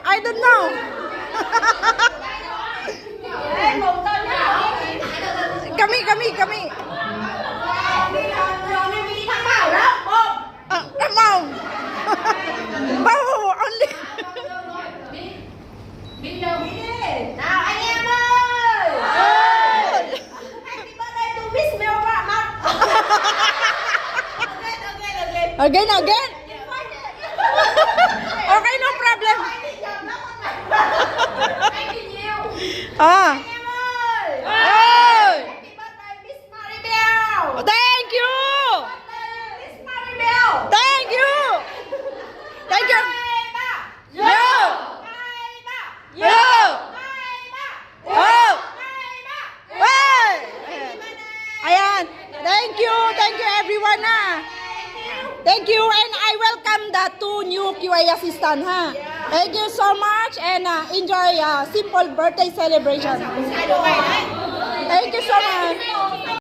I don't know. Kami. Mom. Bao only. Nào anh em ơi. Happy birthday to Miss Melba. Again. Okay, no problem. Ah. Em ơi. Ơi. Happy birthday Miss Maribel. Thank you. Miss Maribel. Thank you. Thank you. Yo. Yo. Yo. Oh. Hey. Ayan. Thank you everyone ha. Thank you and I welcome the 2 new QA assistant ha. Thank you so much and enjoy simple birthday celebration. Thank you so much.